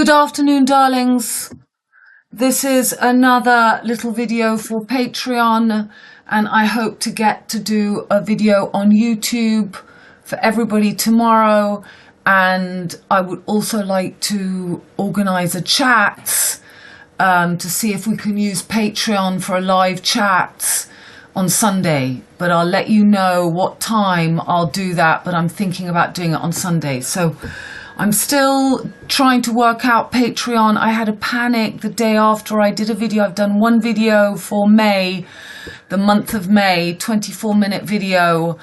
Good afternoon, darlings. This is another little video for Patreon, and I hope to get to do a video on YouTube for everybody tomorrow. And I would also like to organize a chat to see if we can use Patreon for a live chat on Sunday, but I'll let you know what time I'll do that, but I'm thinking about doing it on Sunday. So I'm still trying to work out Patreon. I had a panic the day after I did a video. I've done one video for May, the month of May, 24-minute video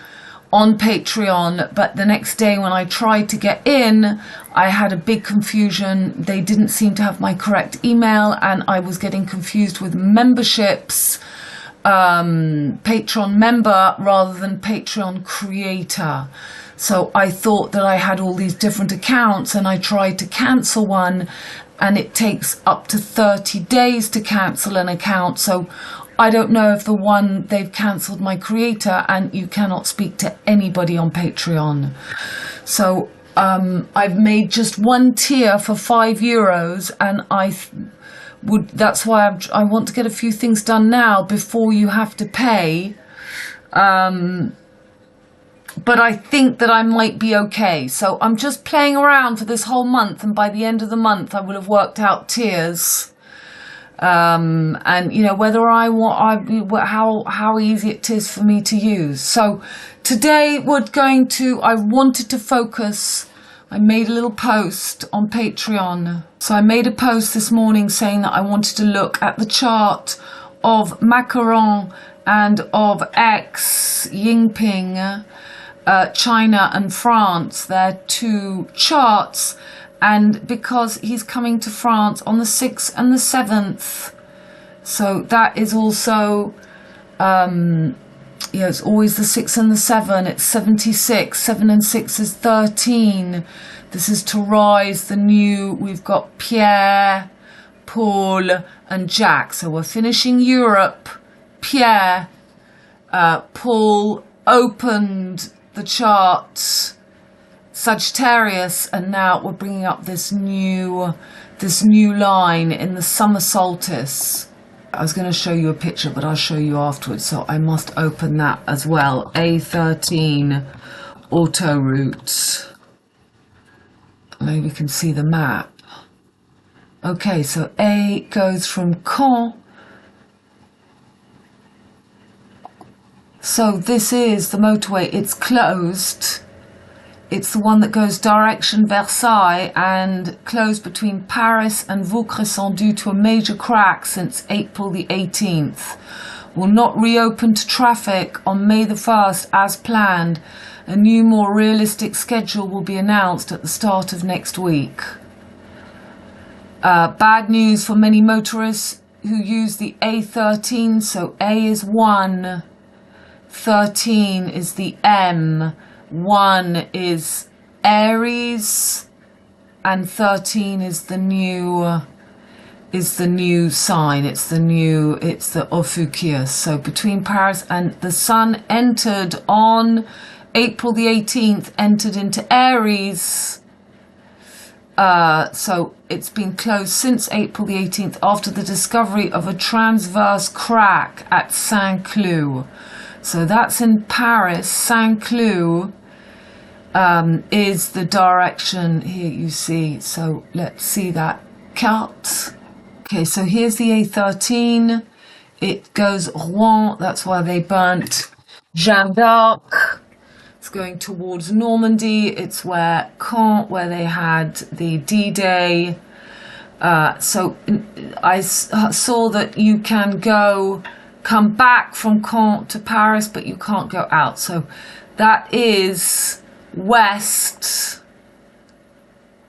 on Patreon, but the next day when I tried to get in, I had a big confusion. They didn't seem to have my correct email, and I was getting confused with memberships, Patreon member rather than Patreon creator. So I thought that I had all these different accounts, and I tried to cancel one, and it takes up to 30 days to cancel an account. So I don't know if the one they've cancelled my creator, and you cannot speak to anybody on Patreon. So I've made just one tier for €5, and that's why I want to get a few things done now before you have to pay. But I think that I might be okay. So I'm just playing around for this whole month, and by the end of the month I will have worked out tiers. And you know, whether how easy it is for me to use. So today I wanted to focus. I made a little post on Patreon. So I made a post this morning saying that I wanted to look at the chart of Macron and of Xi Jinping, China and France, their two charts. And because he's coming to France on the 6th and the 7th, so that is also, it's always the 6 and the 7, it's 76, 7 and 6 is 13. This is to rise the new, we've got Pierre, Paul and Jack. So we're finishing Europe. Pierre, Paul opened the chart Sagittarius, and now we're bringing up this new line in the summer solstice. I was going to show you a picture, but I'll show you afterwards, so I must open that as well. A13 auto route. Maybe we can see the map. Okay, so A goes from Caen. So this is the motorway. It's closed. It's the one that goes direction Versailles and closed between Paris and Vaucresson due to a major crack since April the 18th. Will not reopen to traffic on May the 1st as planned. A new, more realistic schedule will be announced at the start of next week. Bad news for many motorists who use the A13. So A is 1, 13 is the M. 1 is Aries, and 13 is the new sign. It's the Ophiuchus. So between Paris and the sun entered on April the 18th, entered into Aries. So it's been closed since April the 18th after the discovery of a transverse crack at Saint-Cloud. So that's in Paris. Saint-Cloud is the direction here, you see. So let's see that carte. Okay, so here's the A13. It goes Rouen. That's why they burnt Jeanne d'Arc. It's going towards Normandy. It's where Caen, where they had the D-Day. So I saw that you can come back from Caen to Paris, but you can't go out. So that is west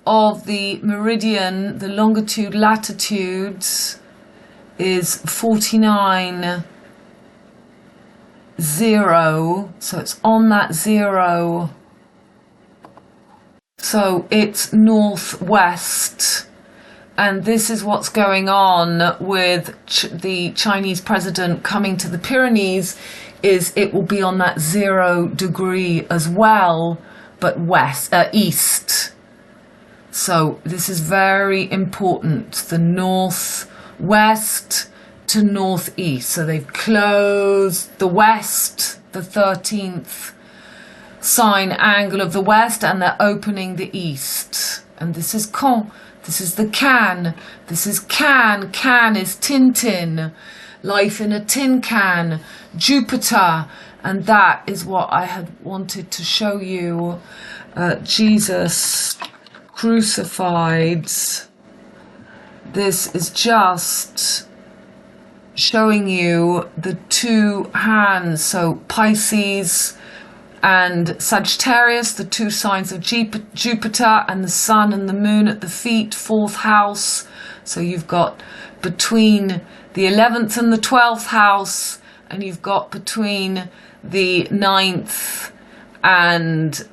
of the meridian. The longitude latitudes is 49.0, so it's on that 0. So it's northwest. And this is what's going on with the Chinese president coming to the Pyrenees, is it will be on that 0 degree as well, but east. So this is very important. The northwest to northeast. So they've closed the west, the 13th sign angle of the west, and they're opening the east. And this is con. This is the can. This is can. Can is Tintin. Life in a tin can. Jupiter. And that is what I had wanted to show you. Jesus crucified. This is just showing you the two hands. So Pisces and Sagittarius, the two signs of Jupiter, and the sun and the moon at the feet, 4th house. So you've got between the 11th and the 12th house, and you've got between the 9th and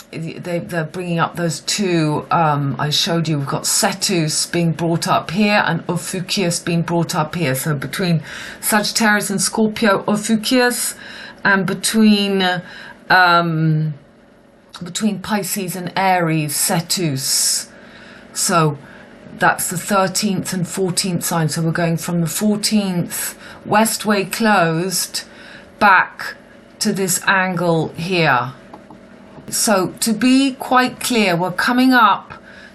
they're bringing up those two. I showed you, we've got Cetus being brought up here and Ophiuchus being brought up here. So between Sagittarius and Scorpio, Ophiuchus, and between Pisces and Aries, Cetus. So that's the 13th and 14th sign. So we're going from the 14th westway closed back to this angle here. So to be quite clear, we're coming up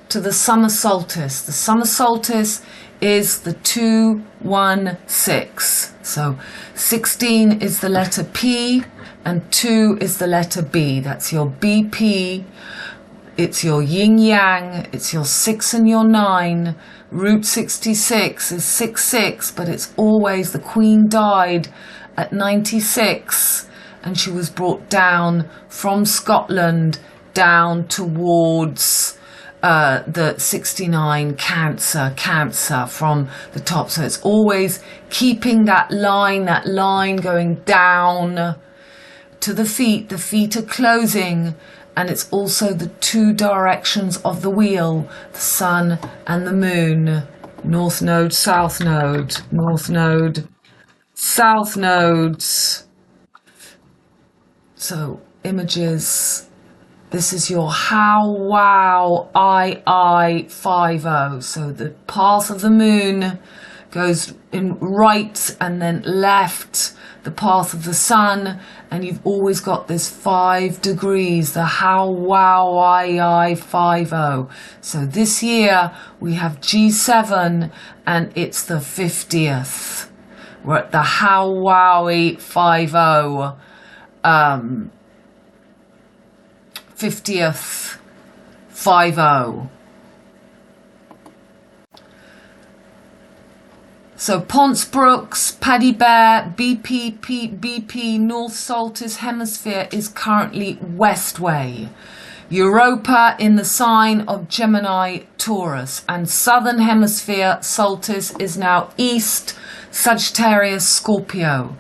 to the summer solstice. The summer solstice is the 2-1-6. So 16 is the letter P and 2 is the letter B. That's your BP. It's your yin yang. It's your 6 and your 9. Route 66 is 66, but it's always, the Queen died at 96. And she was brought down from Scotland down towards the 69 Cancer from the top. So it's always keeping that line going down to the feet. The feet are closing, and it's also the two directions of the wheel, the sun and the moon. North node, south node, north node, south nodes. So images, this is your how, wow, I, 50. So the path of the moon goes in right and then left, the path of the sun, and you've always got this 5 degrees, the how, wow, I, 50. So this year we have G7 and it's the 50th. We're at the how, wow, 50. 50th 50. So Ponce Brooks, Paddy Bear, BP North Solstice Hemisphere is currently westway. Europa in the sign of Gemini Taurus, and Southern Hemisphere Solstice is now East Sagittarius Scorpio.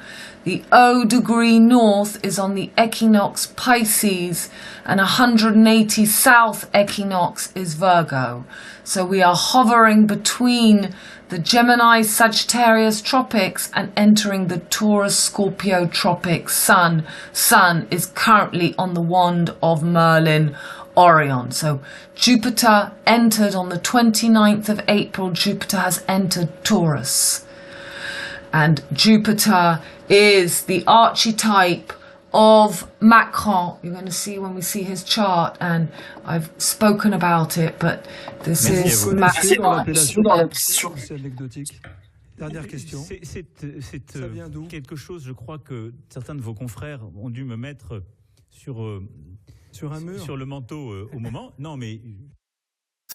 The 0 degree north is on the equinox Pisces, and 180 south equinox is Virgo. So we are hovering between the Gemini Sagittarius tropics and entering the Taurus Scorpio tropics. Sun is currently on the wand of Merlin Orion. So Jupiter entered on the 29th of April. Jupiter has entered Taurus. And Jupiter is the archetype of Macron. You're going to see when we see his chart, and I've spoken about it, but this is Macron. C'est anecdotique. Dernière question. C'est quelque chose, je crois que certains de vos confrères ont dû me mettre sur un mur. Sur le manteau au moment. Non, mais...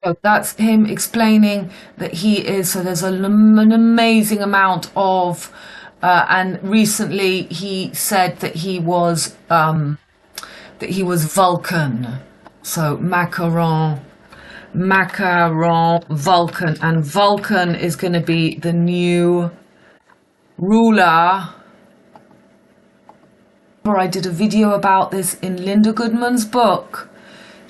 So that's him explaining that he is, so there's an amazing amount of, and recently he said that he was Vulcan. So Macaron, Vulcan, and Vulcan is going to be the new ruler. I did a video about this in Linda Goodman's book.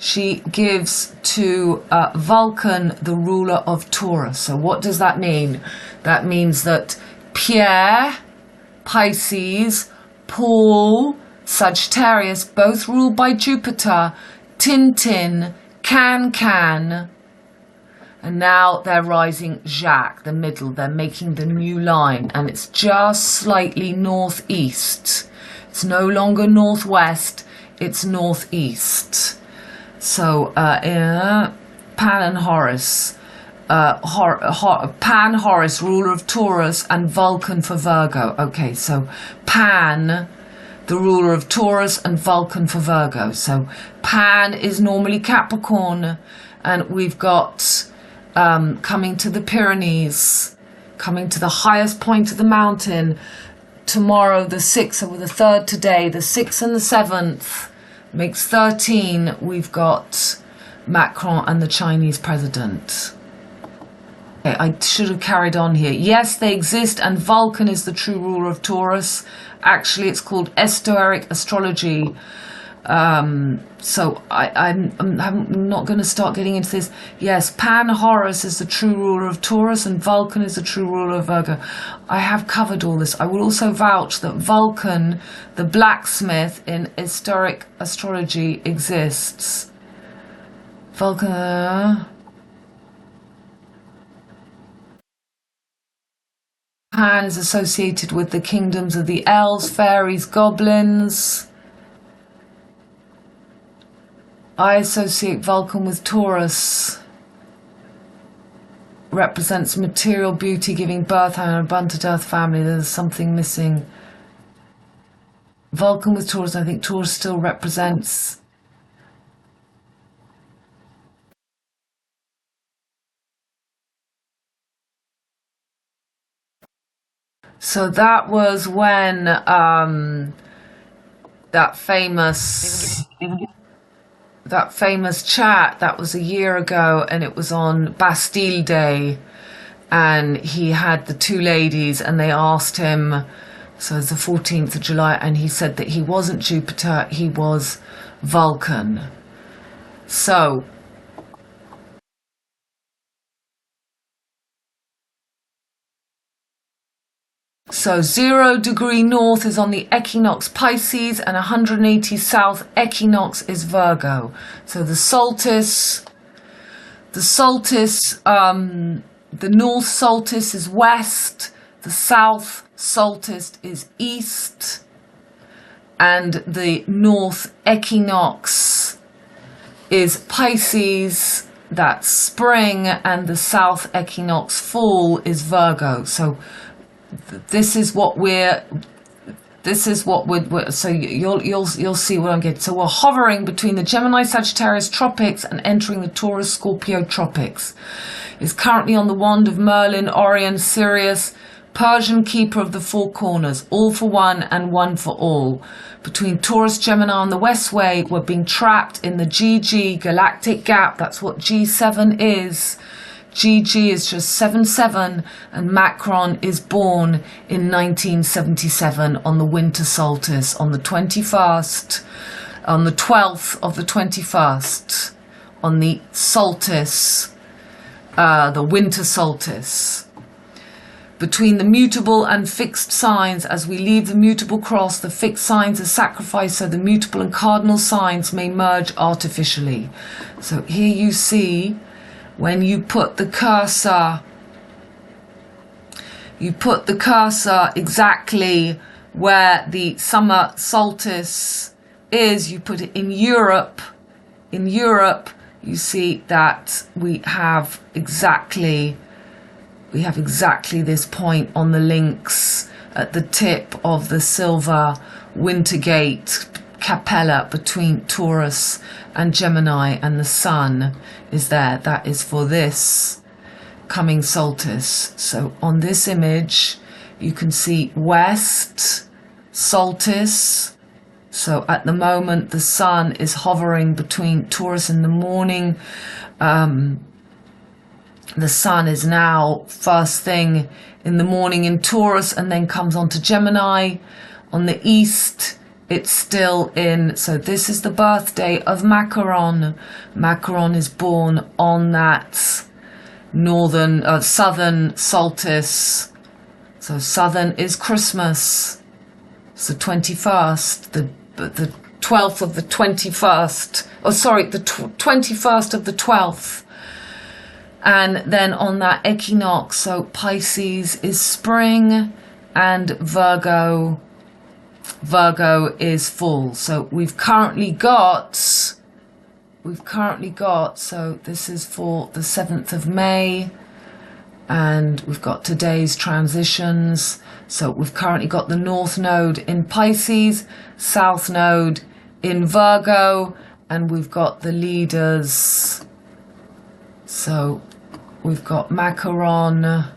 She gives to Vulcan the ruler of Taurus. So what does that mean? That means that Pierre, Pisces, Paul, Sagittarius, both ruled by Jupiter, Tintin, Can, and now they're rising Jacques, the middle. They're making the new line, and it's just slightly northeast. It's no longer northwest, it's northeast. So Pan and Horus. Pan, Horus, ruler of Taurus, and Vulcan for Virgo. Okay, so Pan, the ruler of Taurus, and Vulcan for Virgo. So Pan is normally Capricorn, and we've got coming to the Pyrenees, coming to the highest point of the mountain tomorrow, the 6th, so with the 3rd today, the 6th and the 7th makes 13. We've got Macron and the Chinese president. Okay, I should have carried on here. Yes, they exist, and Vulcan is the true ruler of Taurus. Actually, it's called esoteric astrology. So I'm not going to start getting into this. Yes, Pan Horus is the true ruler of Taurus, and Vulcan is the true ruler of Virgo. I have covered all this. I will also vouch that Vulcan, the blacksmith in esoteric astrology, exists. Vulcan. Pan is associated with the kingdoms of the elves, fairies, goblins. I associate Vulcan with Taurus. Represents material beauty, giving birth and an abundant earth family. There's something missing. Vulcan with Taurus, I think Taurus still represents. So that was when that famous chat, that was a year ago, and it was on Bastille Day, and he had the two ladies, and they asked him, so it's the 14th of July, and he said that he wasn't Jupiter, he was Vulcan. So So 0 degree north is on the equinox Pisces, and 180 south equinox is Virgo. So the solstice, the north solstice is west, the south solstice is east, and the north equinox is Pisces, that's spring, and the south equinox fall is Virgo. So this is what we're so you'll see what I'm getting. So we're hovering between the Gemini Sagittarius tropics and entering the Taurus Scorpio tropics. It's currently on the wand of Merlin, Orion, Sirius, Persian keeper of the four corners, all for one and one for all. Between Taurus, Gemini on the west way, we're being trapped in the GG galactic gap. That's what G7 is. GG is just 7-7, and Macron is born in 1977 on the winter solstice, on the 21st, on the 12th of the 21st, on the solstice, the winter solstice. Between the mutable and fixed signs, as we leave the mutable cross, the fixed signs are sacrificed so the mutable and cardinal signs may merge artificially. So here you see, when you put the cursor exactly where the summer solstice is, you put it in Europe. In Europe, you see that we have exactly this point on the links at the tip of the silver Wintergate Capella between Taurus and Gemini, and the sun is there. That is for this coming solstice. So on this image you can see west solstice. So at the moment the sun is hovering between Taurus in the morning. The sun is now first thing in the morning in Taurus and then comes on to Gemini. On the east it's still in, so this is the birthday of Macron. Macron is born on that southern solstice. So southern is Christmas. It's the 21st. 12th of the 21st, oh sorry, the 21st of the 12th. And then on that equinox, so Pisces is spring and Virgo is fall. So we've currently got, so this is for the 7th of May, and we've got today's transitions. So we've currently got the North Node in Pisces, South Node in Virgo, and we've got the leaders. So we've got Macaron,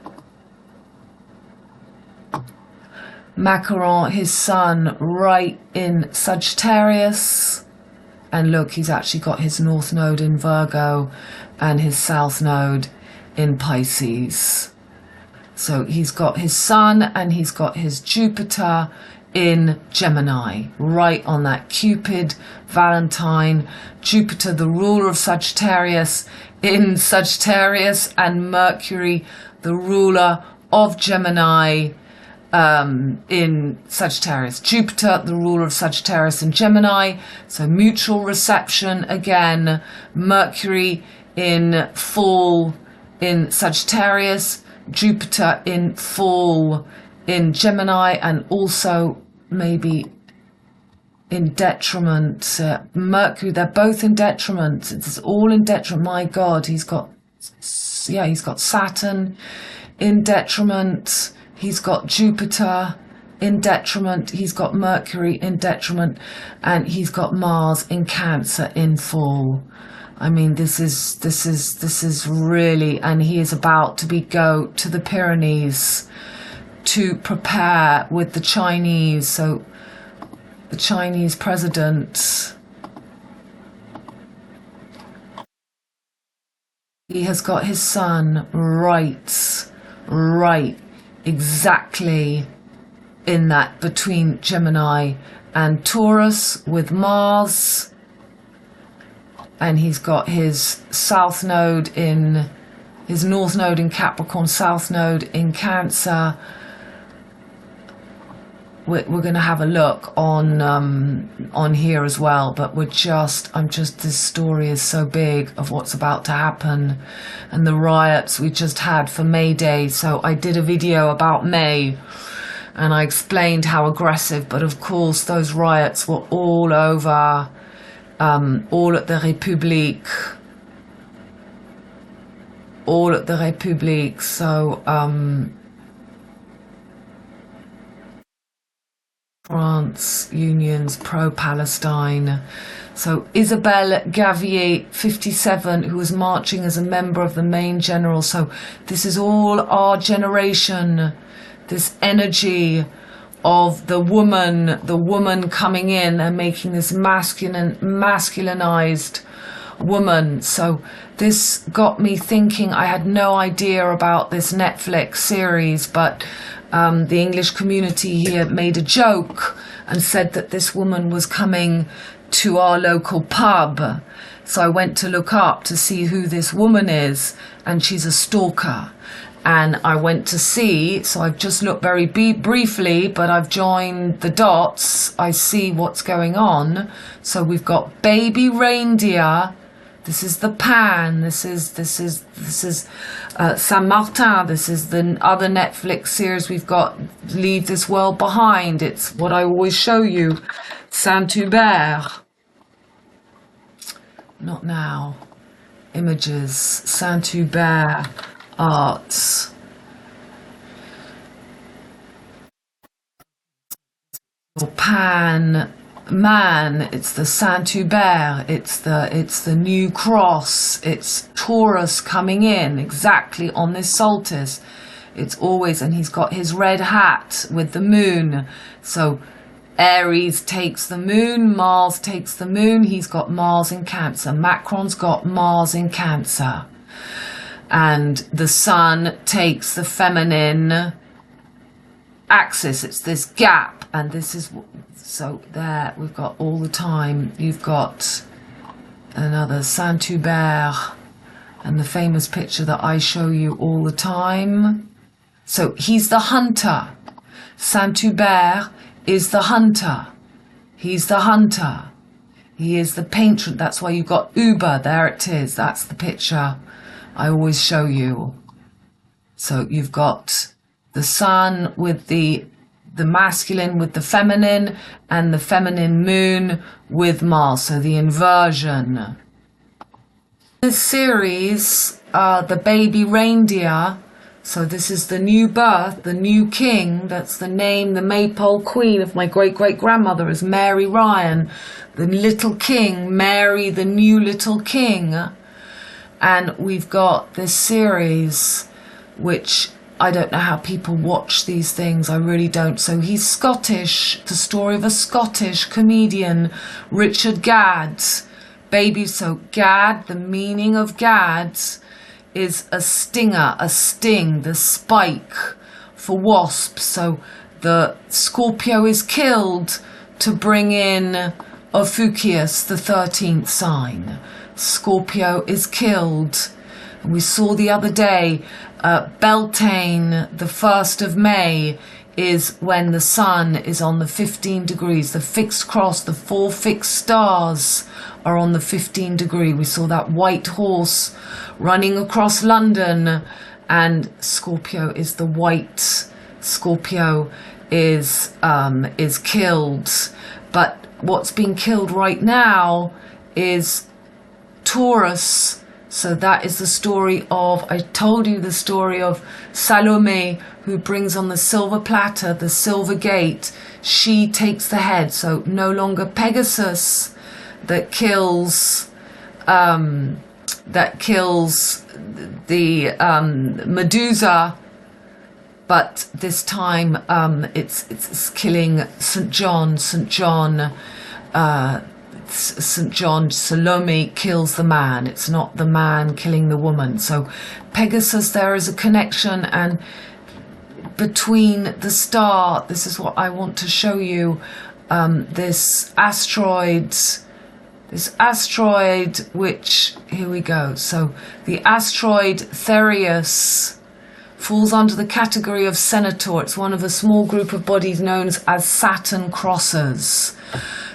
his sun, right in Sagittarius. And look, he's actually got his North Node in Virgo and his South Node in Pisces. So he's got his sun and he's got his Jupiter in Gemini, right on that Cupid, Valentine, Jupiter, the ruler of Sagittarius, in Sagittarius, and Mercury, the ruler of Gemini, in Sagittarius. Jupiter, the ruler of Sagittarius and Gemini, so mutual reception again. Mercury in fall in Sagittarius, Jupiter in fall in Gemini, and also maybe in detriment. Mercury, they're both in detriment. It's all in detriment. My God, he's got Saturn in detriment. He's got Jupiter in detriment. He's got Mercury in detriment, and he's got Mars in Cancer in fall. I mean, this is really, and he is about to go to the Pyrenees to prepare with the Chinese. So the Chinese president, he has got his sun right exactly in that between Gemini and Taurus with Mars. And he's got his South Node in, his North Node in Capricorn, South Node in Cancer. We're going to have a look on here as well, but this story is so big of what's about to happen, and the riots we just had for May Day. So I did a video about May, and I explained how aggressive, but of course those riots were all over, all at the République. So France unions pro-Palestine. So Isabelle Gavier, 57, who was marching as a member of the main general. So this is all our generation, this energy of the woman coming in and making this masculinized woman. So this got me thinking. I had no idea about this Netflix series, but the English community here made a joke and said that this woman was coming to our local pub. So I went to look up to see who this woman is, and she's a stalker. And I went to see, so I've just looked very briefly, but I've joined the dots. I see what's going on. So we've got baby reindeer. This is the Pan. This is Saint Martin. This is the other Netflix series we've got. Leave This World Behind. It's what I always show you. Saint Hubert. Not now. Images. Saint Hubert. Arts. Pan. Man, it's the Saint Hubert, it's the new cross, it's Taurus coming in exactly on this solstice. It's always, and he's got his red hat with the moon. So Aries takes the moon, Mars takes the moon. He's got Mars in Cancer. Macron's got Mars in Cancer. And the sun takes the feminine axis. It's this gap, and this is, so there we've got all the time. You've got another Saint Hubert and the famous picture that I show you all the time. So he's the hunter. Saint Hubert is the hunter. He's the hunter. He is the patron. That's why you've got Uber. There it is. That's the picture I always show you. So you've got the sun with the masculine with the feminine, and the feminine moon with Mars. So the inversion. This series, the baby reindeer. So this is the new birth, the new king. That's the name, the Maypole queen of my great-great-grandmother is Mary Ryan. The little king, Mary, the new little king. And we've got this series, which I don't know how people watch these things. I really don't. So he's Scottish, the story of a Scottish comedian, Richard GADD. Baby, so GADD, the meaning of GADD is a stinger, a sting, the spike for wasps. So the Scorpio is killed to bring in Ophiuchus, the 13th sign. Scorpio is killed. And we saw the other day, Beltane, the 1st of May, is when the sun is on the 15 degrees. The fixed cross, the 4 fixed stars are on the 15 degree. We saw that white horse running across London, and Scorpio is the white. Scorpio is killed. But what's being killed right now is Taurus. So that is the story of, I told you the story of Salome, who brings on the silver platter, the silver gate. She takes the head. So no longer Pegasus that kills the Medusa, but this time it's killing St. John. Salome kills the man. It's not the man killing the woman. So Pegasus, there is a connection, and between the star, this is what I want to show you, this asteroid, which, here we go. So the asteroid Thereus falls under the category of Centaur. It's one of a small group of bodies known as Saturn crossers.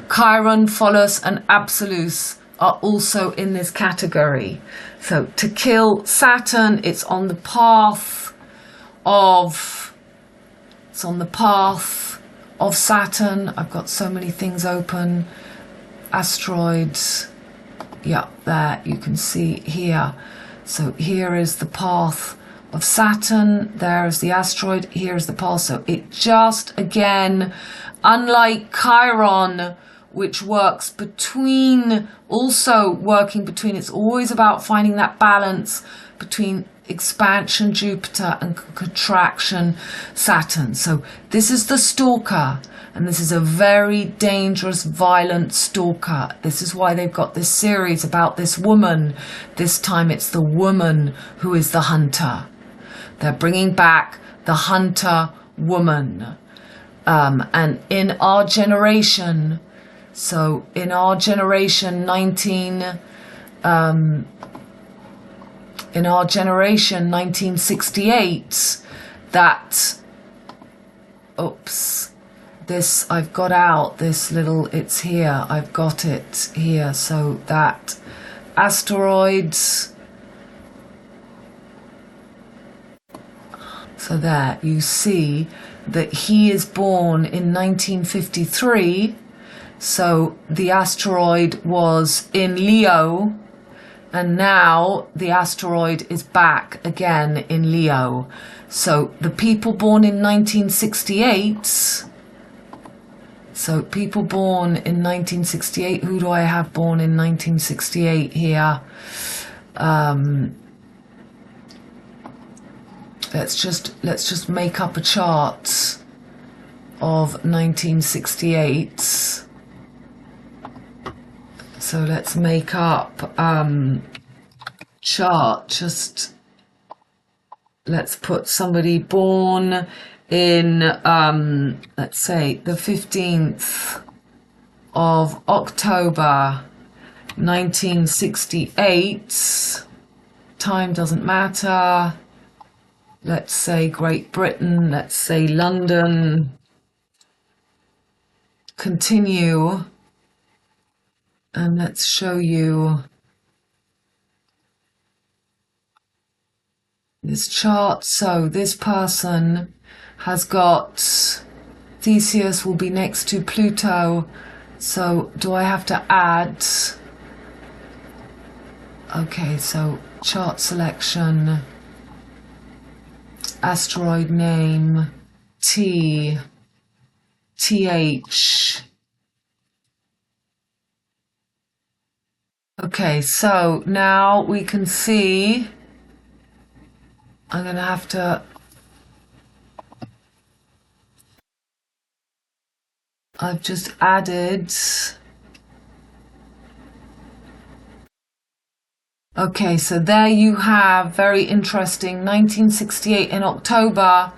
Chiron, Pholus and Absolus are also in this category. So to kill Saturn, it's on the path of Saturn. I've got so many things open. Asteroids. Yeah, there you can see here. So here is the path of Saturn. There is the asteroid. Here is the path. So it just, again, unlike Chiron, which works between, it's always about finding that balance between expansion Jupiter and contraction Saturn. So this is the stalker, and this is a very dangerous, violent stalker. This is why they've got this series about this woman. This time it's the woman who is the hunter. They're bringing back the hunter woman. And in our generation, 1968, this I've got out, this little, it's here, I've got it here. So that asteroids, so there you see that he is born in 1953. So the asteroid was in Leo, and now the asteroid is back again in Leo. So the people born in 1968, who do I have born in 1968 here? Let's just make up a chart of 1968. So let's make up chart. Let's put somebody born in let's say the 15th of October 1968. Time doesn't matter. Let's say Great Britain, let's say London. Continue. And let's show you this chart. So this person has got Theseus will be next to Pluto. So do I have to add? Okay, so chart selection, asteroid name, TH. Okay, so now we can see, I'm going to have to, I've just added, okay, so there you have, very interesting, 1968 in October,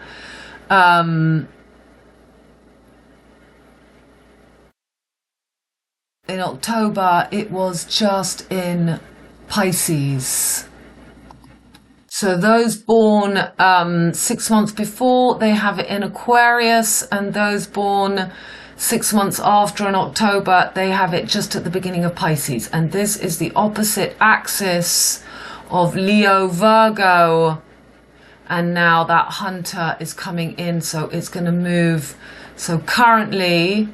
it was just in Pisces. So those born 6 months before, they have it in Aquarius, and those born 6 months after in October, they have it just at the beginning of Pisces. And this is the opposite axis of Leo Virgo. And now that hunter is coming in, so it's going to move. So currently,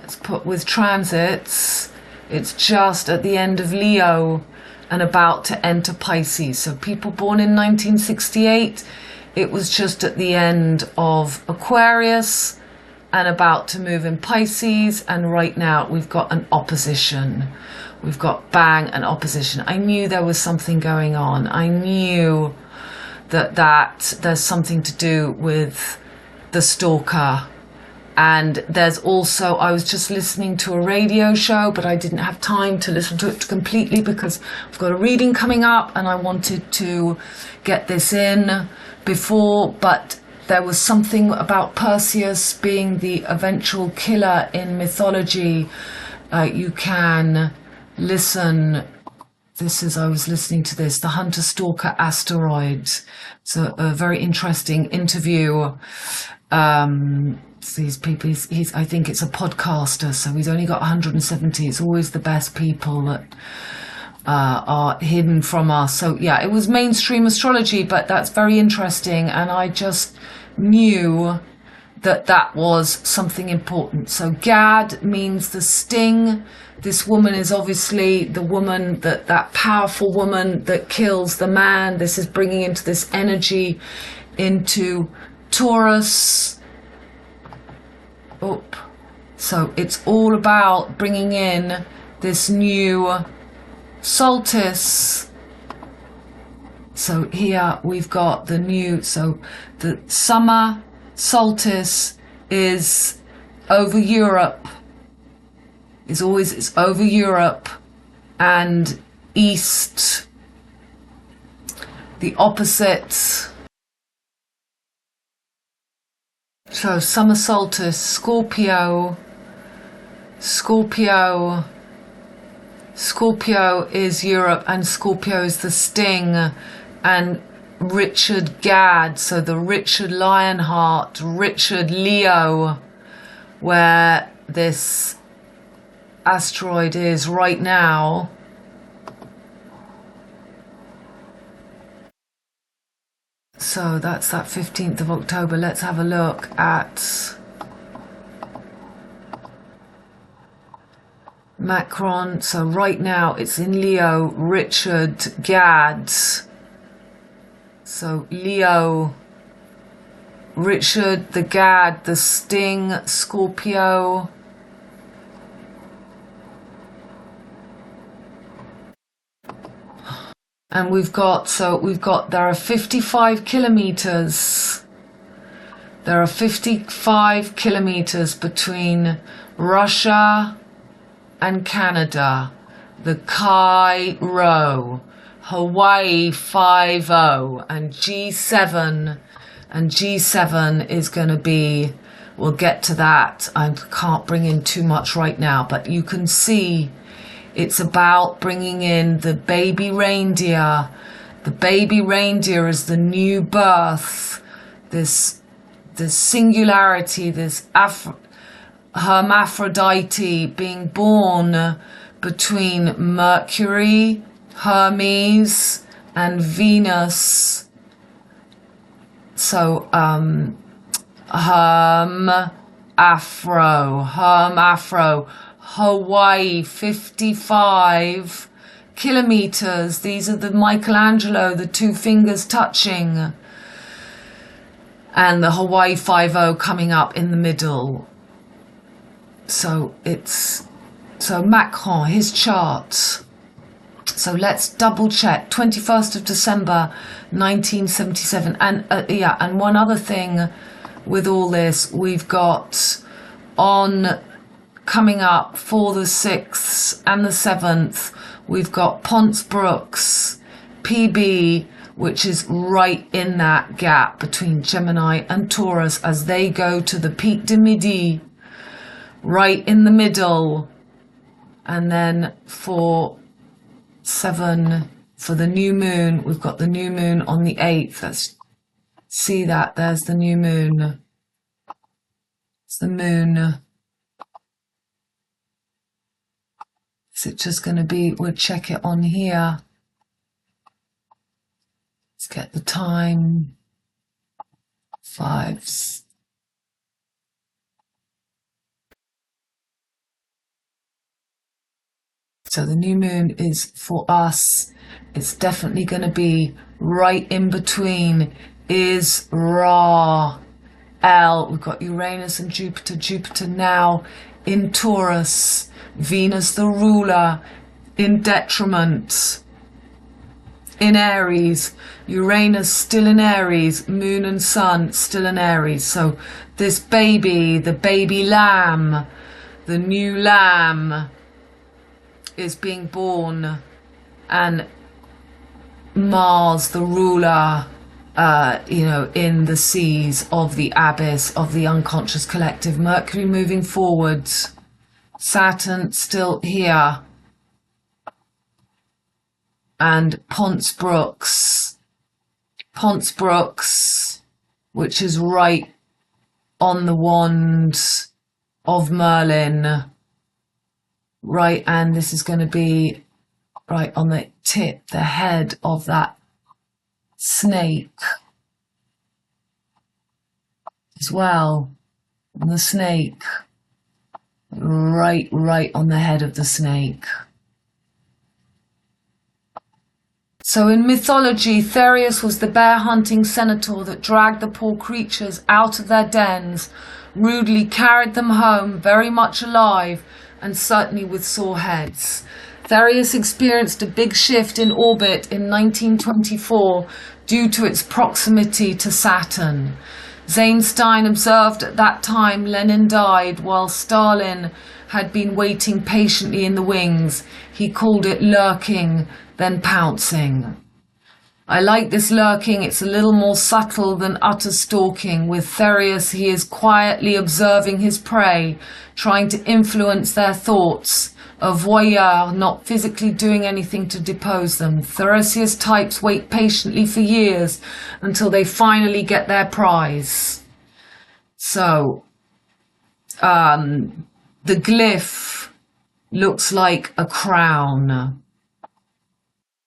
let's put with transits, it's just at the end of Leo and about to enter Pisces. So people born in 1968, it was just at the end of Aquarius and about to move in Pisces. And right now we've got an opposition. We've got bang, an opposition. I knew there was something going on. I knew that there's something to do with the stalker. And there's also, I was just listening to a radio show, but I didn't have time to listen to it completely because I've got a reading coming up and I wanted to get this in before, but there was something about Perseus being the eventual killer in mythology. You can listen. I was listening to this, the Hunter Stalker Asteroid. So a very interesting interview. These people, I think it's a podcaster, so he's only got 170. It's always the best people that are hidden from us. So yeah, it was mainstream astrology, but that's very interesting. And I just knew that was something important. So GADD means the sting. This woman is obviously the woman, that powerful woman that kills the man. This is bringing into this energy into Taurus. So it's all about bringing in this new solstice. So here we've got the new, so the summer solstice is over Europe. It's over Europe and east. The opposite. So summer solstice, Scorpio is Europe, and Scorpio is the sting. And Richard GADD, so the Richard Lionheart, Richard Leo, where this asteroid is right now. So that's that 15th of October. Let's have a look at Macron. So right now it's in Leo, Richard GADD. So Leo, Richard, the GADD, the sting, Scorpio. And there are 55 kilometers. There are 55 kilometers between Russia and Canada. The Cairo, Hawaii 5-0, and G7. And G7 is going to be, we'll get to that. I can't bring in too much right now, but you can see it's about bringing in the baby reindeer. The baby reindeer is the new birth, this singularity, this hermaphrodite being born between Mercury, Hermes, and Venus. So, Afro, Hawaii, 55 kilometers. These are the Michelangelo, the two fingers touching. And the Hawaii 50 coming up in the middle. So Macron, his chart. So let's double check. 21st of December, 1977. And and one other thing with all this, we've got on coming up for the 6th and the 7th, we've got Ponce Brooks, PB, which is right in that gap between Gemini and Taurus as they go to the Pic de Midi, right in the middle. And then for 7, for the new moon, we've got the new moon on the 8th. Let's see that. There's the new moon. It's the moon. Is it just going to be, we'll check it on here. Let's get the time. 5. So the new moon is for us. It's definitely going to be right in between is Ra, L. We've got Uranus and Jupiter. Jupiter now in Taurus. Venus the ruler in detriment. In Aries. Uranus still in Aries. Moon and Sun still in Aries. So this baby, the baby lamb, the new lamb, is being born, and Mars, the ruler, in the seas of the abyss of the unconscious collective. Mercury moving forwards. Saturn still here. And Ponce Brooks, which is right on the wand of Merlin. Right, and this is going to be right on the tip, the head of that snake as well. And the snake, right on the head of the snake. So in mythology, Thereus was the bear-hunting centaur that dragged the poor creatures out of their dens, rudely carried them home, very much alive, and certainly with sore heads. Thereus experienced a big shift in orbit in 1924 due to its proximity to Saturn. Einstein observed at that time Lenin died while Stalin had been waiting patiently in the wings. He called it lurking, then pouncing. I like this lurking. It's a little more subtle than utter stalking. With Thereus, he is quietly observing his prey, trying to influence their thoughts, a voyeur, not physically doing anything to depose them. Thereus types wait patiently for years until they finally get their prize. So, the glyph looks like a crown.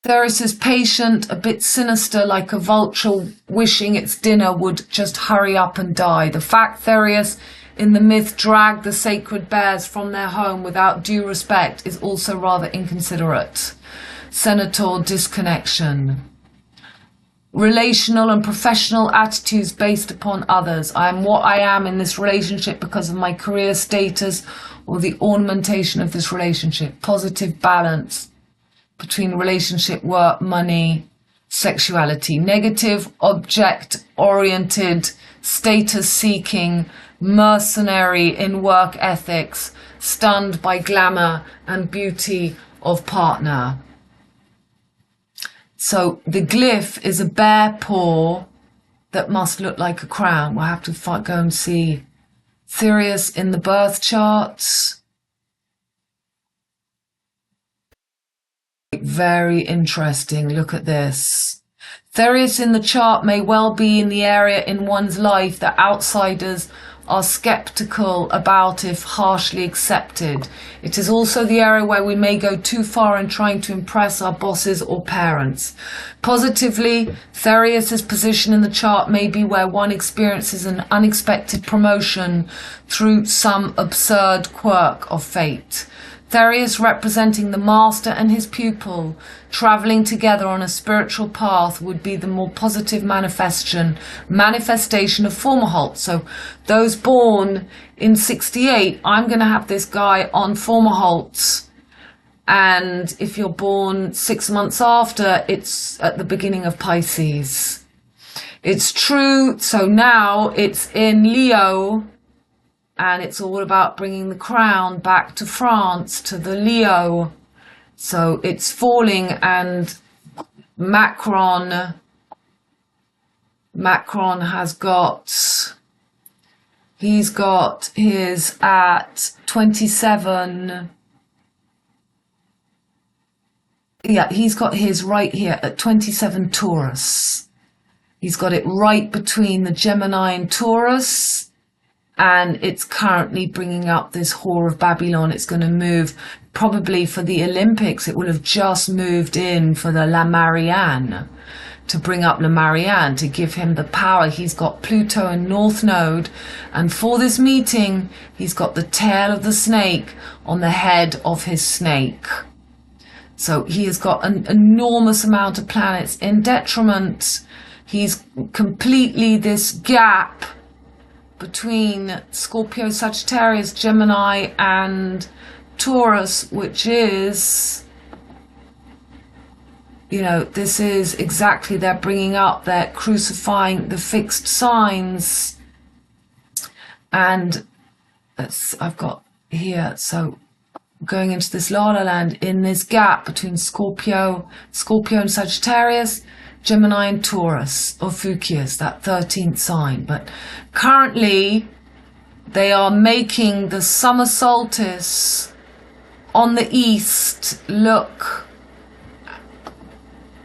Thereus is patient, a bit sinister, like a vulture wishing its dinner would just hurry up and die. The fact Thereus in the myth dragged the sacred bears from their home without due respect is also rather inconsiderate. Centaur disconnection. Relational and professional attitudes based upon others. I am what I am in this relationship because of my career status or the ornamentation of this relationship. Positive balance between relationship, work, money, sexuality. Negative, object-oriented, status-seeking, mercenary in work ethics, stunned by glamour and beauty of partner. So the glyph is a bear paw that must look like a crown. We'll have to go and see Thereus in the birth charts. Very interesting. Look at this. Thereus in the chart may well be in the area in one's life that outsiders are skeptical about if harshly accepted. It is also the area where we may go too far in trying to impress our bosses or parents. Positively, Thereus's position in the chart may be where one experiences an unexpected promotion through some absurd quirk of fate. Thereus representing the master and his pupil, travelling together on a spiritual path, would be the more positive manifestation of Fomalhaut. So those born in 68, I'm going to have this guy on Fomalhaut. And if you're born 6 months after, it's at the beginning of Pisces. It's true. So now it's in Leo. And it's all about bringing the crown back to France, to the Leo. So it's falling, and Macron has got, he's got his at 27. Yeah, he's got his right here at 27 Taurus. He's got it right between the Gemini and Taurus. And it's currently bringing up this whore of Babylon. It's going to move probably for the Olympics. It will have just moved in for the La Marianne, to bring up La Marianne, to give him the power. He's got Pluto and North Node. And for this meeting, he's got the tail of the snake on the head of his snake. So he has got an enormous amount of planets in detriment. He's completely this gap between Scorpio, Sagittarius, Gemini and Taurus, which is, you know, this is exactly, they're bringing up, they're crucifying the fixed signs. And I've got here, so going into this La La Land in this gap between Scorpio and Sagittarius, Gemini and Taurus, or Fukius, that 13th sign. But currently, they are making the summer solstice on the east look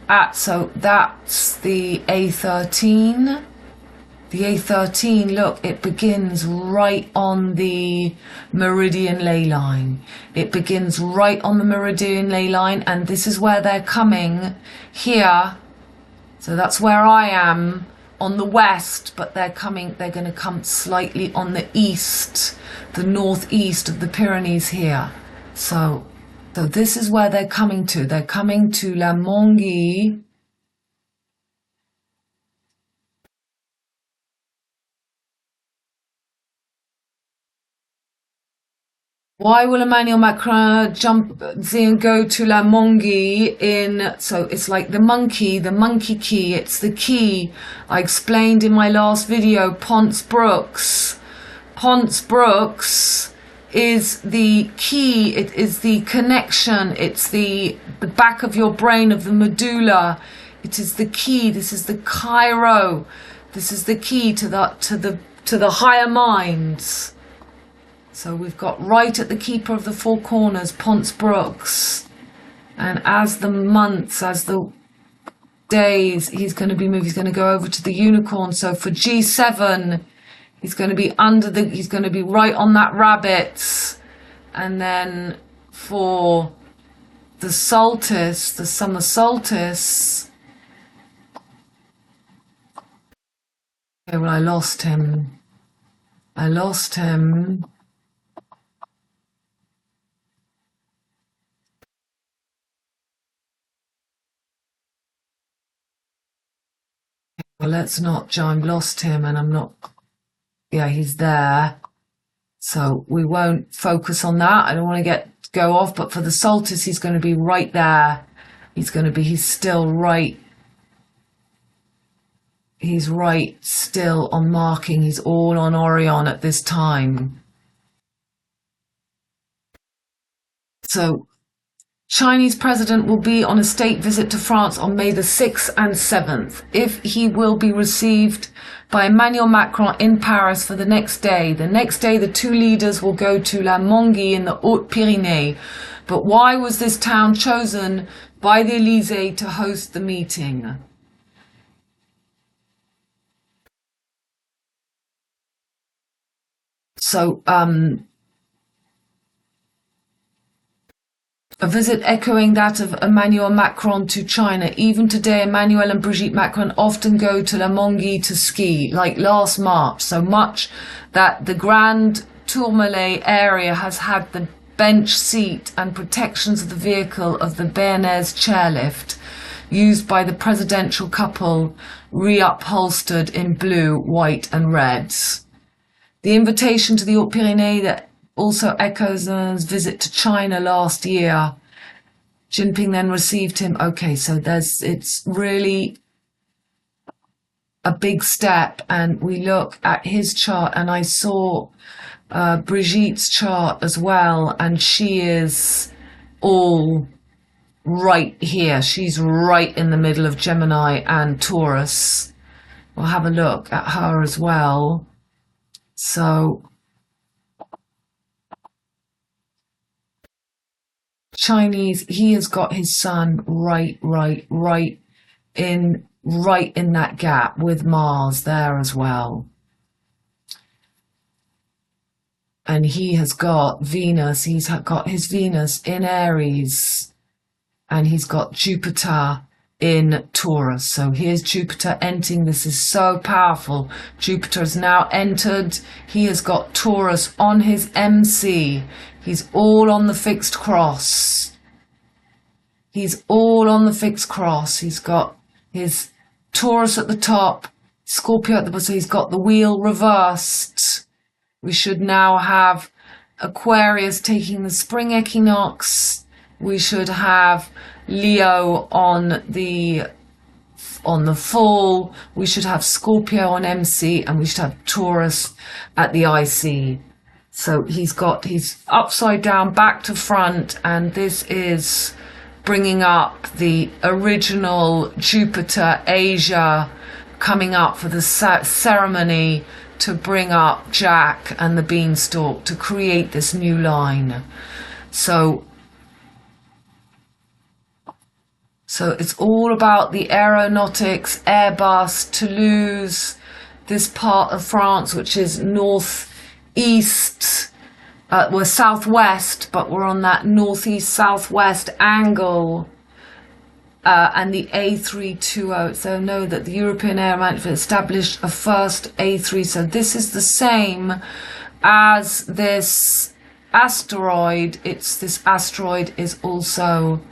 at, so that's the A13. The A13, look, it begins right on the meridian ley line. It begins right on the meridian ley line, and this is where they're coming here. So that's where I am on the west, but they're going to come slightly on the east, the northeast of the Pyrenees here. So this is where they're coming to. They're coming to La Mongie. Why will Emmanuel Macron jump and go to La Mongie in, so it's like the monkey key, it's the key. I explained in my last video, Ponce Brooks. Ponce Brooks is the key, it is the connection, it's the back of your brain, of the medulla. It is the key, this is the Cairo. This is the key to the higher minds. So we've got right at the keeper of the four corners, Ponce Brooks. And as the months, as the days, he's going to be moving, he's going to go over to the unicorn. So for G7, he's going to be he's going to be right on that rabbit. And then for the solstice, the summer solstice. Okay, well, I lost him. Well, let's not, I've lost him, and I'm not, yeah, he's there. So we won't focus on that. I don't want to go off, but for the solstice, he's going to be right there. He's still right. He's right still on marking. He's all on Orion at this time. So Chinese president will be on a state visit to France on May the 6th and 7th. If he will be received by Emmanuel Macron in Paris for the next day. The next day, the two leaders will go to La Mongie in the Hautes-Pyrénées. But why was this town chosen by the Élysée to host the meeting? So, a visit echoing that of Emmanuel Macron to China. Even today, Emmanuel and Brigitte Macron often go to La Mongie to ski, like last March. So much that the Grand Tourmalet area has had the bench seat and protections of the vehicle of the Béarnais chairlift used by the presidential couple reupholstered in blue, white and red. The invitation to the Hautes-Pyrénées that also echoes his visit to China last year. Jinping then received him. Okay, so it's really a big step, and we look at his chart, and I saw Brigitte's chart as well, and she is all right here. She's right in the middle of Gemini and Taurus. We'll have a look at her as well. So Chinese, he has got his sun right in that gap with Mars there as well. And he has got Venus, he's got his Venus in Aries, and he's got Jupiter in Taurus. So here's Jupiter entering. This is so powerful. Jupiter has now entered. He has got Taurus on his MC. He's all on the fixed cross. He's all on the fixed cross. He's got his Taurus at the top, Scorpio at the bottom. So he's got the wheel reversed. We should now have Aquarius taking the spring equinox. We should have Leo on the full. We should have Scorpio on MC, and we should have Taurus at the IC. So he's upside down, back to front, and this is bringing up the original Jupiter Asia coming up for the ceremony to bring up Jack and the Beanstalk to create this new line. So it's all about the aeronautics, Airbus, Toulouse, this part of France, which is northeast, we're southwest, but we're on that northeast southwest angle, and the A320. So know that the European Air Management established a first A3. So this is the same as this asteroid. This asteroid is also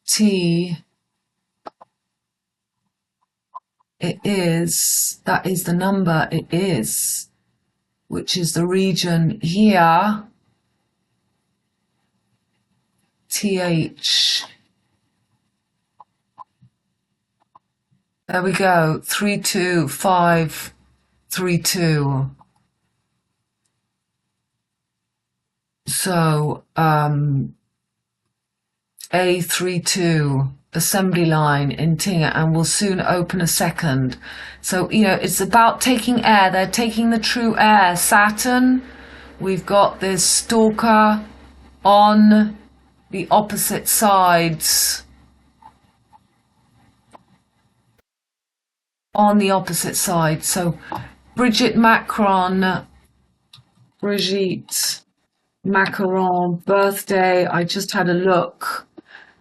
T. That is the number it is, which is the region here, TH. There we go, 32532. So, A32 assembly line in Tinga, and we'll soon open a second. So, it's about taking air. They're taking the true air. Saturn, we've got this stalker on the opposite sides. On the opposite side. So, Brigitte Macron, birthday. I just had a look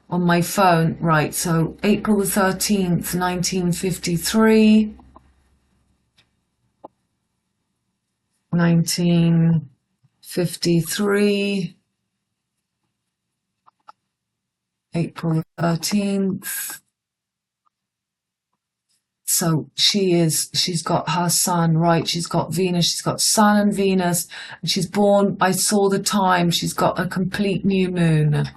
on my phone. Right, so April the 13th, 1953. 1953. April the 13th. So she's got her sun, right? She's got Venus, she's got Sun and Venus, and she's born, I saw the time, she's got a complete new moon.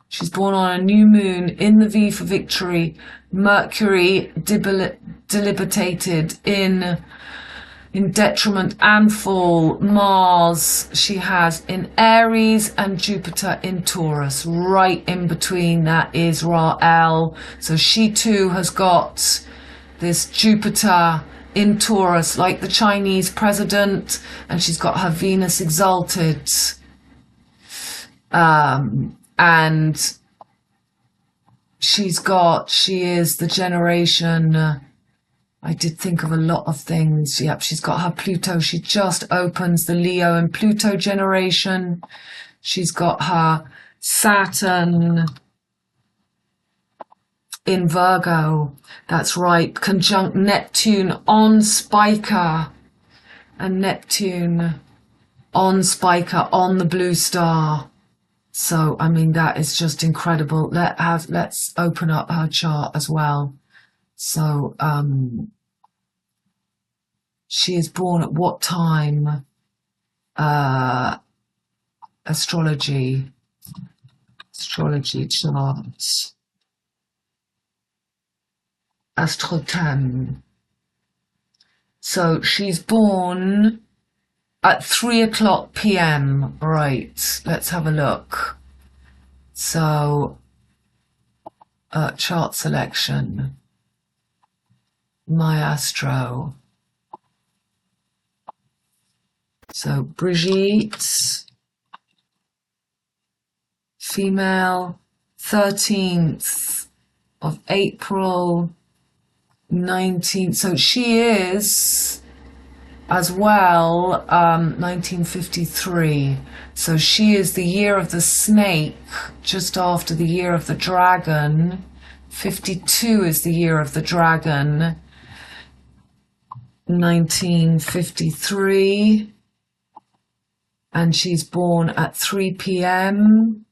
She's born on a new moon in the V for Victory. Mercury debilitated in detriment and fall. Mars she has in Aries, and Jupiter in Taurus. Right in between that is Rael. So she too has got this Jupiter in Taurus, like the Chinese president, and she's got her Venus exalted. And she is the generation, I did think of a lot of things. Yep, she's got her Pluto. She just opens the Leo and Pluto generation. She's got her Saturn in Virgo. That's right. Conjunct Neptune on Spica. And Neptune on Spica on the blue star. So, I mean, that is just incredible. Let's open up her chart as well. So, she is born at what time? Astrology charts. Astrotem. So she's born at 3:00 p.m. Right, let's have a look. So, chart selection. My Astro. So Brigitte, female, 13th of April, 19th. So she is as well 1953. So she is the year of the snake, just after the year of the dragon. 52 is the year of the dragon. 1953. And she's born at 3 p.m.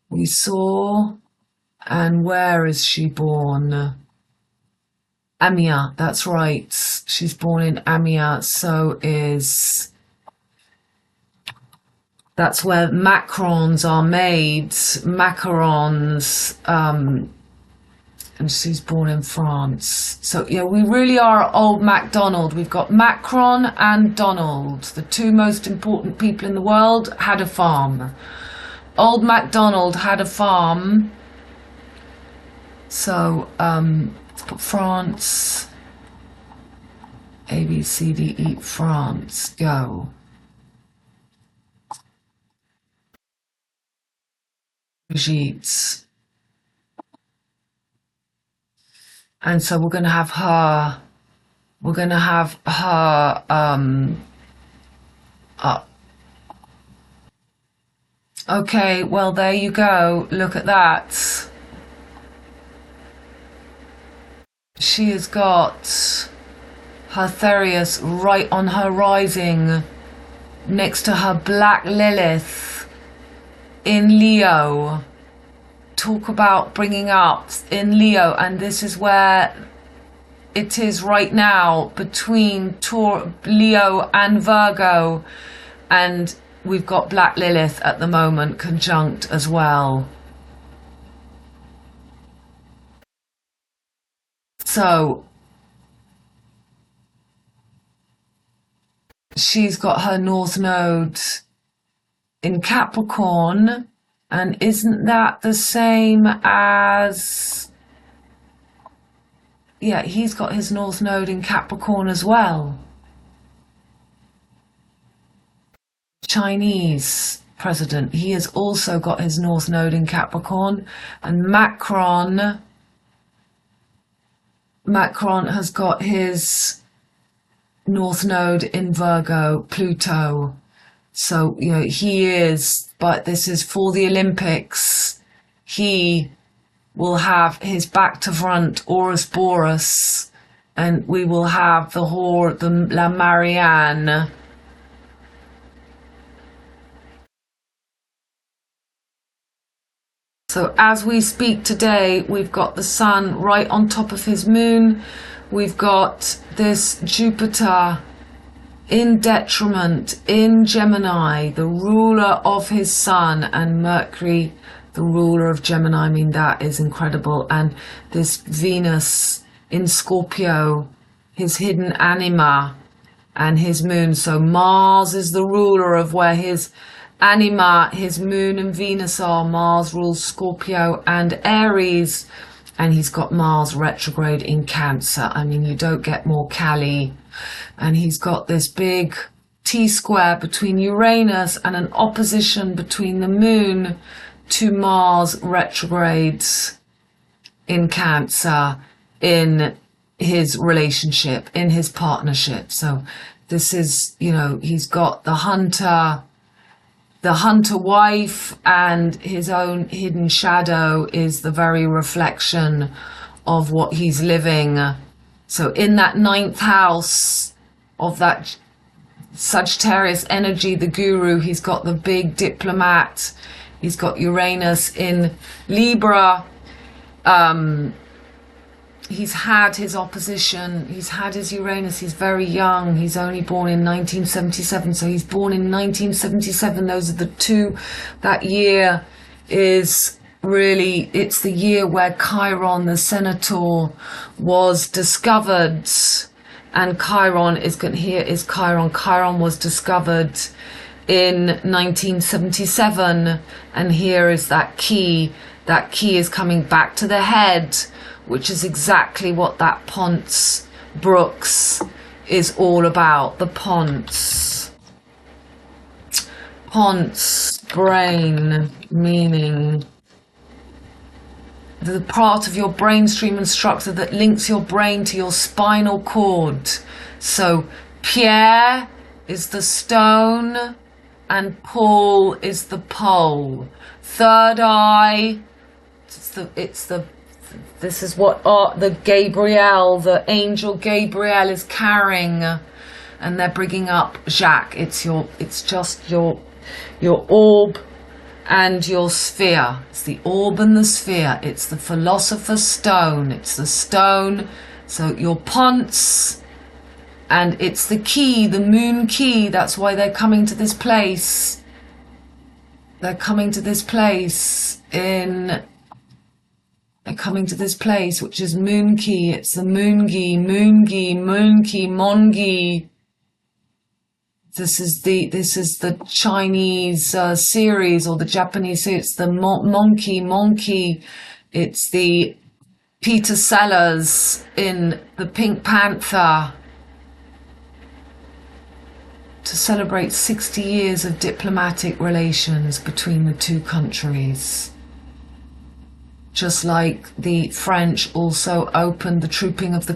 We saw. And where is she born? Amiens, that's right. She's born in Amiens, so that's where macarons are made. Macarons, and she's born in France. So, yeah, we really are old MacDonald. We've got Macron and Donald. The two most important people in the world had a farm. Old MacDonald had a farm. So, let's put France. A, B, C, D, E, France. Go. Brigitte. And so we're going to have her, Okay, well, there you go. Look at that. She has got her Thereus right on her rising, next to her Black Lilith in Leo. Talk about bringing up in Leo, and this is where it is right now between Leo and Virgo, and we've got Black Lilith at the moment conjunct as well. So she's got her North Node in Capricorn. And isn't that the same as... Yeah, he's got his North Node in Capricorn as well. Chinese president, he has also got his North Node in Capricorn. And Macron has got his North Node in Virgo, Pluto. So, you know, he is, but this is for the Olympics. He will have his back to front Horus Boreas, and we will have the La Marianne. So as we speak today, we've got the sun right on top of his moon. We've got this Jupiter in detriment in Gemini, the ruler of his sun, and Mercury, the ruler of Gemini. I mean, that is incredible. And this Venus in Scorpio, his hidden anima, and his moon. So Mars is the ruler of where his anima, his moon and Venus are. Mars rules Scorpio and Aries, and he's got Mars retrograde in Cancer. I mean, you don't get more Cali. And he's got this big T-square between Uranus and an opposition between the moon to Mars retrogrades in Cancer, in his relationship, in his partnership. So this is, you know, he's got the hunter wife, and his own hidden shadow is the very reflection of what he's living. So in that 9th house of that Sagittarius energy, the guru, he's got the big diplomat, he's got Uranus in Libra. He's had his opposition, he's had his Uranus, he's very young, he's only born in 1977, so he's born in 1977, those are the two, that year is really, it's the year where Chiron, the Centaur, was discovered, and Chiron is going, here is Chiron, Chiron was discovered in 1977, and here is that key is coming back to the head, which is exactly what that Ponce Brooks is all about. The Ponce brain, meaning the part of your brain stream and structure that links your brain to your spinal cord. So Pierre is the stone and Paul is the pole. Third eye, this is what the Gabriel, the angel Gabriel is carrying, and they're bringing up Jacques. It's just your orb and your sphere. It's the orb and the sphere. It's the philosopher's stone. It's the stone. So your Ponce, and it's the key, the moon key. That's why they're coming to this place. They're coming to this place which is moon key. It's the moongi, mongi. This is the Chinese series, or the Japanese series. It's the monkey. It's the Peter Sellers in the Pink Panther, to celebrate 60 years of diplomatic relations between the two countries. Just like the French also opened the trooping of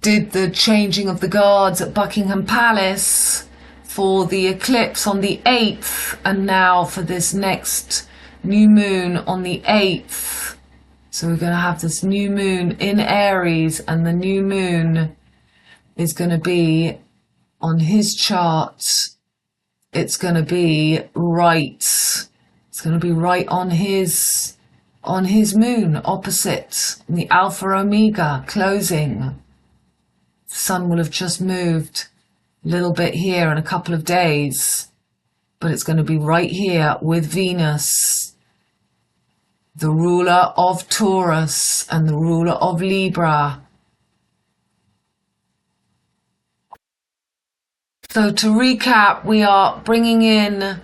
did the changing of the guards at Buckingham Palace for the eclipse on the 8th, and now for this next new moon on the 8th. So we're going to have this new moon in Aries, and the new moon is going to be on his chart. It's going to be right. It's going to be right on his moon, opposite the Alpha Omega closing. The sun will have just moved a little bit here in a couple of days, but it's going to be right here with Venus, the ruler of Taurus and the ruler of Libra. So to recap, we are bringing in,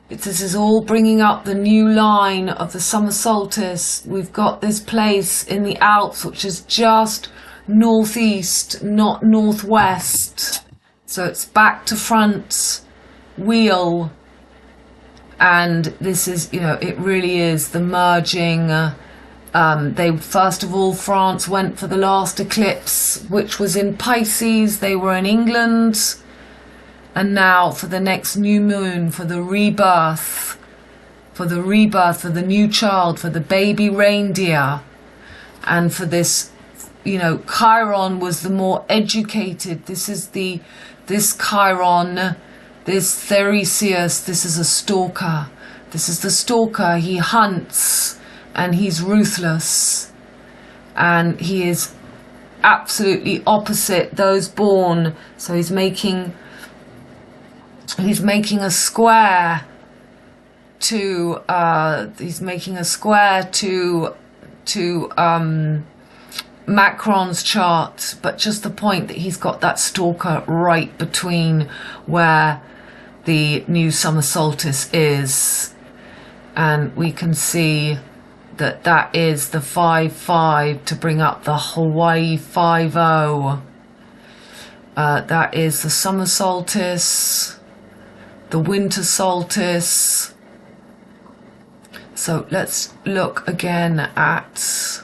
this is all bringing up the new line of the summer solstice. We've got this place in the Alps, which is just northeast, not northwest. So it's back to front wheel. And this is, you know, it really is the merging. They, first of all, France went for the last eclipse, which was in Pisces. They were in England. And now for the next new moon, for the rebirth, for the new child, for the baby reindeer. And for this, you know, Chiron was the more educated. This Chiron, this Thereus, this is a stalker. This is the stalker. He hunts and he's ruthless. And he is absolutely opposite those born. So he's making a square to Macron's chart, but just the point that he's got that stalker right between where the new summer solstice is, and we can see that is the 5-5 to bring up the Hawaii 5-0. That is the summer solstice, the winter solstice, So let's look again at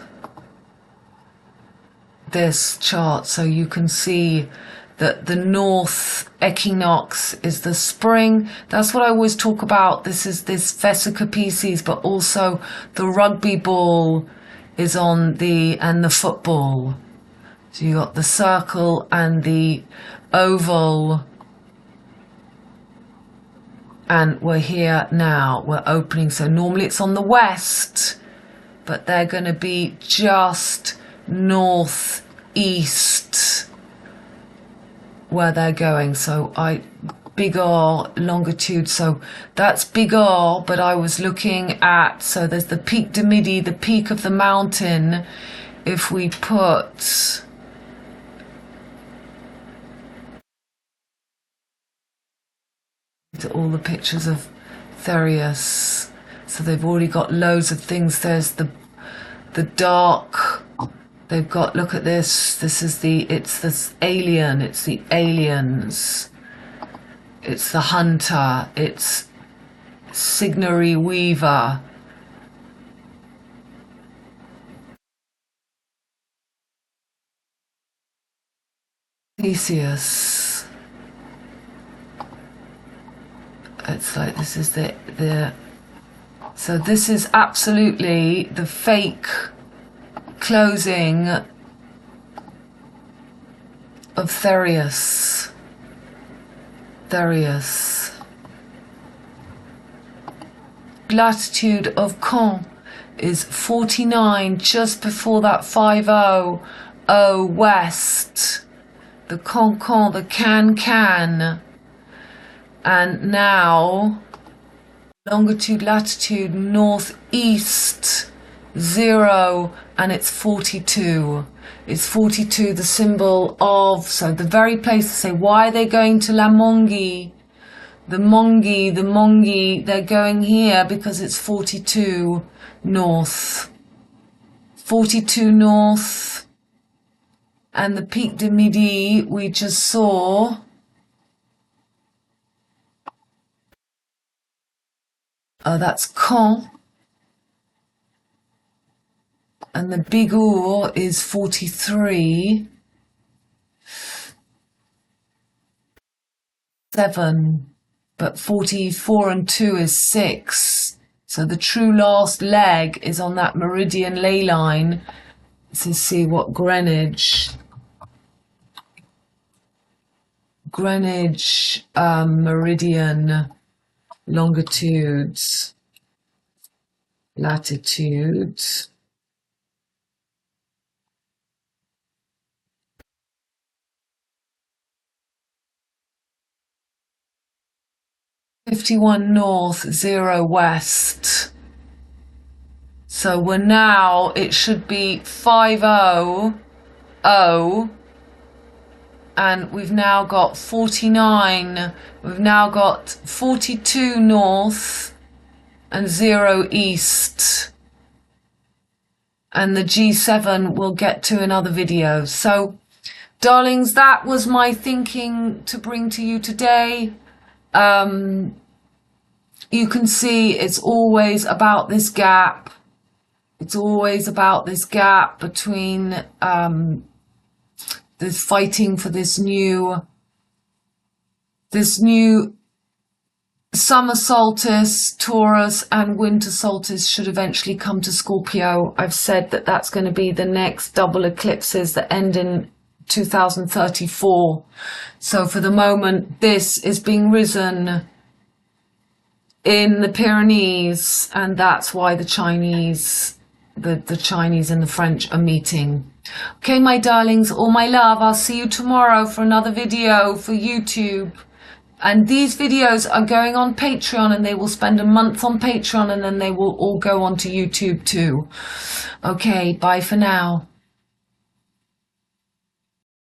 this chart so you can see that the north equinox is the spring. That's what I always talk about. This is this vesica Pisces, but also the rugby ball is on and the football. So you got the circle and the oval. And we're here now, we're opening. So normally it's on the west, but they're going to be just northeast where they're going. So big R longitude. So that's big R, but I was looking at, so there's the Pic de Midi, the peak of the mountain. If we put all the pictures of Thereus, so they've already got loads of things. There's the dark, they've got, look at this, it's this alien, it's the aliens, it's the hunter, it's Signary Weaver, Theseus. It's like this is so this is absolutely the fake closing of Thereus. Latitude of Caen is 49, just before that 50 west. The Caen, the can. And now longitude, latitude, northeast 0, and it's 42. It's 42, the symbol of, so the very place to say, why are they going to La Mongie? The Mongie, they're going here because it's 42 north. 42 north. And the Pic de Midi we just saw. That's Caen. And the Big Our is 43. 7. But 44 and 2 is 6. So the true last leg is on that meridian ley line. Let's see what Greenwich meridian longitudes, latitudes. (51 north, 0 west). So we're now, it should be 50, and we've now got 49, we've now got 42 north and 0 east. And the G7 we'll get to in other videos. So, darlings, that was my thinking to bring to you today. You can see it's always about this gap. It's always about this gap between this fighting for this new summer solstice, Taurus, and winter solstice should eventually come to Scorpio. I've said that that's going to be the next double eclipses that end in 2034. So for the moment, this is being risen in the Pyrenees, and that's why the Chinese and the French are meeting. Okay, my darlings, all my love, I'll see you tomorrow for another video for YouTube. And these videos are going on Patreon, and they will spend a month on Patreon, and then they will all go on to YouTube too. Okay, bye for now.